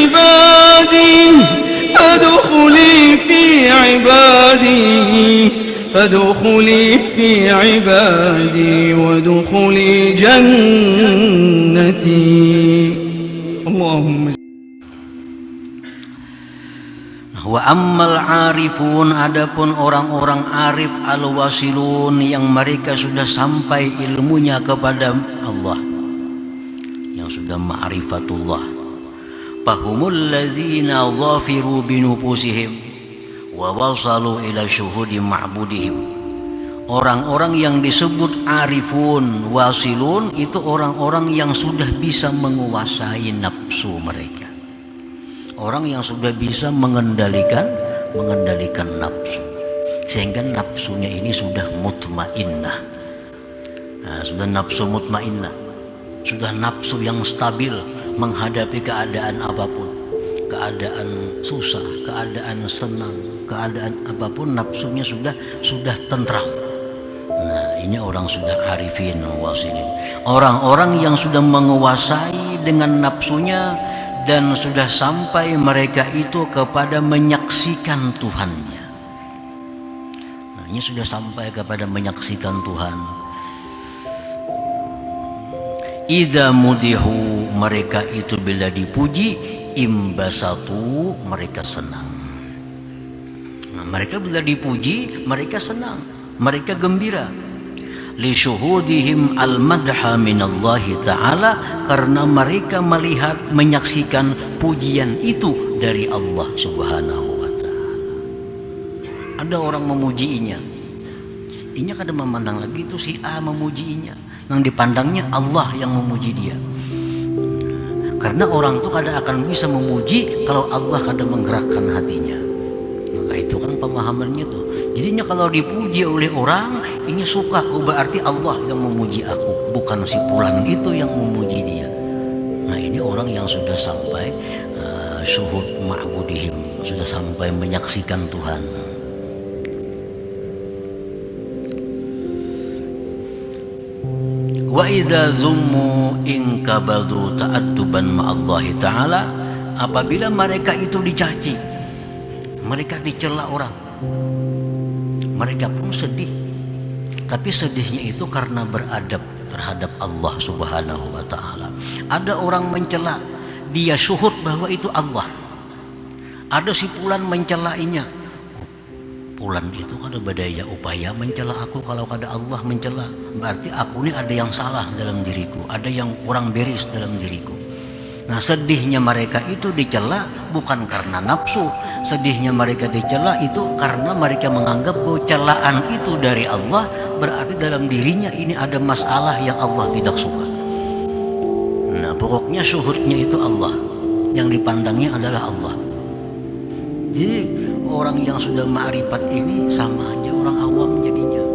عبادي فادخلي في عبادي فادخلي في عبادي وادخلي جنتي. اللهم Wa ammal arifun, adapun orang-orang arif al-wasilun yang mereka sudah sampai ilmunya kepada Allah, yang sudah ma'rifatullah, fahumul ladzina zafiru binufusihim wa wasalu ila syuhudi ma'budihim. Orang-orang yang disebut arifun wasilun itu orang-orang yang sudah bisa menguasai nafsu mereka, orang yang sudah bisa mengendalikan nafsu, sehingga nafsunya ini sudah mutmainnah. Nah, sudah nafsu mutmainnah, sudah nafsu yang stabil menghadapi keadaan apapun, keadaan susah, keadaan senang, keadaan apapun, nafsunya sudah tentram. Nah, ini orang sudah arifin wasilin, orang-orang yang sudah menguasai dengan nafsunya dan sudah sampai mereka itu kepada menyaksikan Tuhannya. Nah, ini sudah sampai kepada menyaksikan Tuhan. Idza mudihu, mereka itu bila dipuji, imbasatu, mereka senang. Nah, mereka bila dipuji, mereka senang, mereka gembira. Li syuhudihim al-madha minallahi ta'ala, karena mereka melihat, menyaksikan pujian itu dari Allah subhanahu wa ta'ala. Ada orang memujiinya, inya kadang memandang lagi itu si A memujiinya, yang dipandangnya Allah yang memuji dia. Karena orang itu kadang akan bisa memuji kalau Allah kadang menggerakkan hatinya. Nah, itu kan pemahamannya tuh. Jadinya kalau dipuji oleh orang, ini suka, berarti Allah yang memuji aku, bukan si fulan itu yang memuji dia. Nah, ini orang yang sudah sampai syuhud ma'budihim, sudah sampai menyaksikan Tuhan. Wa idza zummu in kabadu ta'adduban ma'allahi ta'ala, apabila mereka itu dicaci, mereka dicela orang, mereka pun sedih, tapi sedihnya itu karena beradab terhadap Allah subhanahu wa ta'ala. Ada orang mencela, dia syuhud bahwa itu Allah. Ada si fulan mencelainya, fulan itu kada badaya upaya mencela aku, kalau kada Allah mencela berarti aku ini ada yang salah dalam diriku, ada yang kurang beres dalam diriku. Nah, sedihnya mereka itu dicela bukan karena nafsu, sedihnya mereka dicela itu karena mereka menganggap bahwa celaan itu dari Allah, berarti dalam dirinya ini ada masalah yang Allah tidak suka. Nah, pokoknya syuhudnya itu Allah, yang dipandangnya adalah Allah. Jadi orang yang sudah ma'rifat ini sama aja orang awam jadinya.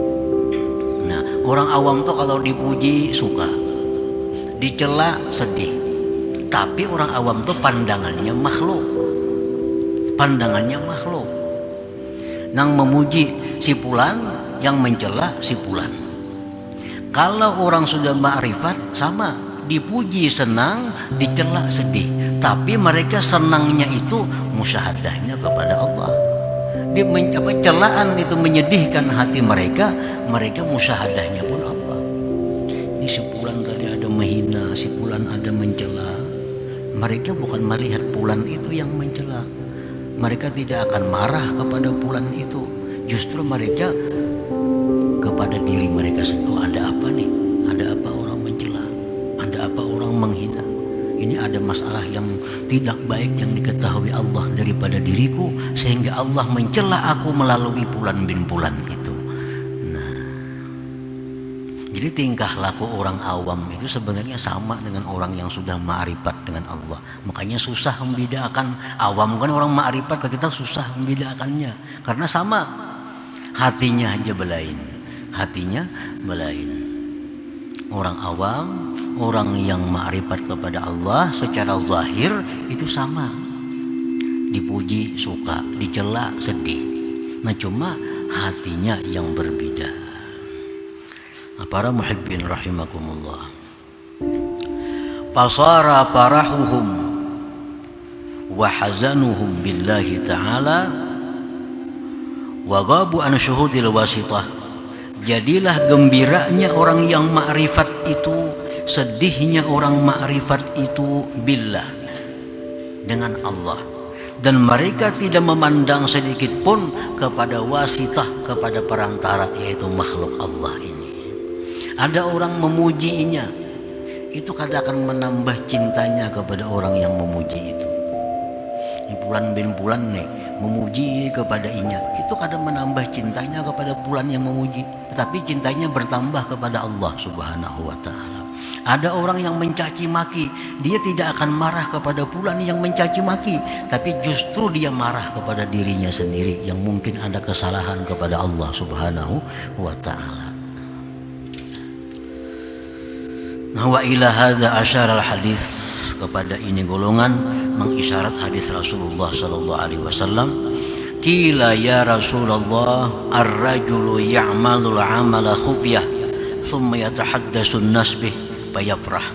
Nah, orang awam tuh kalau dipuji suka, dicela sedih. Tapi orang awam tuh pandangannya makhluk, nang memuji si fulan, yang mencela si fulan. Kalau orang sudah ma'rifat sama, dipuji senang, dicela sedih. Tapi mereka senangnya itu musyahadahnya kepada Allah. Celaan itu menyedihkan hati mereka, mereka musyahadahnya pun Allah. Ini si fulan tadi ada menghina, si fulan ada mencela. Mereka bukan melihat fulan itu yang mencela, mereka tidak akan marah kepada fulan itu. Justru mereka kepada diri mereka sendiri, oh, ada apa nih? Ada apa orang mencela? Ada apa orang menghina? Ini ada masalah yang tidak baik yang diketahui Allah daripada diriku, sehingga Allah mencela aku melalui fulan bin fulan gitu. Jadi tingkah laku orang awam itu sebenarnya sama dengan orang yang sudah ma'rifat dengan Allah. Makanya susah membedakan, awam kan orang ma'rifat, kita susah membedakannya. Karena sama, hatinya aja belain. Orang awam, orang yang ma'rifat kepada Allah secara zahir itu sama. Dipuji suka, dicela sedih. Nah, cuma hatinya yang berbeda. Para muhibbin rahimakumullah, pasara farahuhum wa hazanuhum billahi ta'ala wa ghabu an syuhudil wasitah. Jadilah gembiranya orang yang ma'rifat itu, sedihnya orang ma'rifat itu billah, dengan Allah. Dan mereka tidak memandang sedikit pun kepada wasitah, kepada perantara, yaitu makhluk Allah ini. Ada orang memujinya, itu kadang akan menambah cintanya kepada orang yang memuji itu. Fulan bin Fulan nih memuji kepada inya, itu kadang menambah cintanya kepada Fulan yang memuji, tetapi cintanya bertambah kepada Allah Subhanahu wa ta'ala. Ada orang yang mencaci maki, dia tidak akan marah kepada Fulan yang mencaci maki, tapi justru dia marah kepada dirinya sendiri yang mungkin ada kesalahan kepada Allah Subhanahu wa ta'ala. Nah, wa ila hadza asyara al-hadis, kepada ini golongan mengisyarat hadis Rasulullah sallallahu alaihi wasallam. Qila ya Rasulullah, ar-rajulu ya'malul 'amala khufyah thumma yatahaddatsu an-nas bih fayafrah.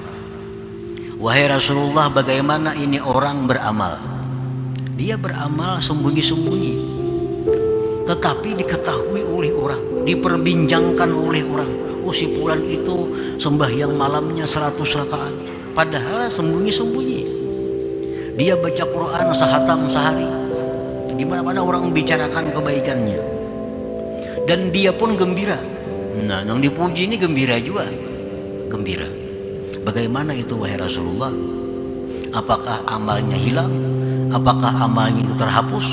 Wahai Rasulullah, bagaimana ini orang beramal? Dia beramal sembunyi-sembunyi, tetapi diketahui oleh orang, diperbincangkan oleh orang. Oh, si Fulan itu sembahyang malamnya 100 rakaat, padahal sembunyi-sembunyi. Dia baca Quran sehatam sehari, di mana-mana orang membicarakan kebaikannya, dan dia pun gembira. Nah, yang dipuji ini gembira juga, gembira. Bagaimana itu wahai Rasulullah? Apakah amalnya hilang? Apakah amalnya itu terhapus?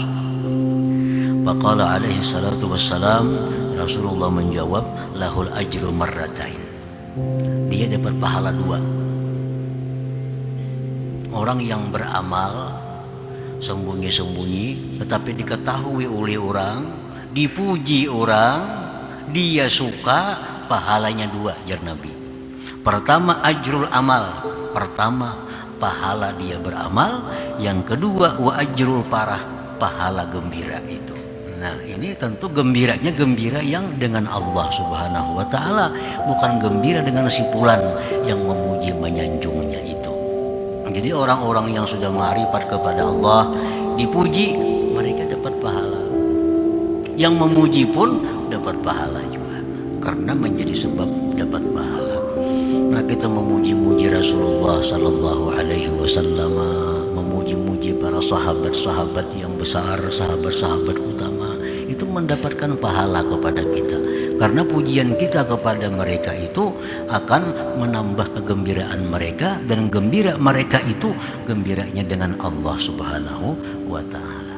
Faqala alaihi salatu wassalam, Rasulullah menjawab, lahul ajru marratain. Dia dapat pahala dua. Orang yang beramal sembunyi-sembunyi tetapi diketahui oleh orang, dipuji orang, dia suka, pahalanya dua, jar Nabi. Pertama ajrul amal, pertama pahala dia beramal. Yang kedua wa ajrul parah, pahala gembira itu. Nah, ini tentu gembiranya gembira yang dengan Allah Subhanahu wa ta'ala, bukan gembira dengan si Fulan yang memuji menyanjungnya itu. Jadi orang-orang yang sudah ma'rifat kepada Allah, dipuji, mereka dapat pahala. Yang memuji pun dapat pahala juga, karena menjadi sebab dapat pahala. Nah, kita memuji-muji Rasulullah sallallahu alaihi wasallam, memuji-muji para sahabat-sahabat yang besar, sahabat-sahabat utama, itu mendapatkan pahala kepada kita. Karena pujian kita kepada mereka itu akan menambah kegembiraan mereka, dan gembira mereka itu gembiranya dengan Allah Subhanahu wa ta'ala.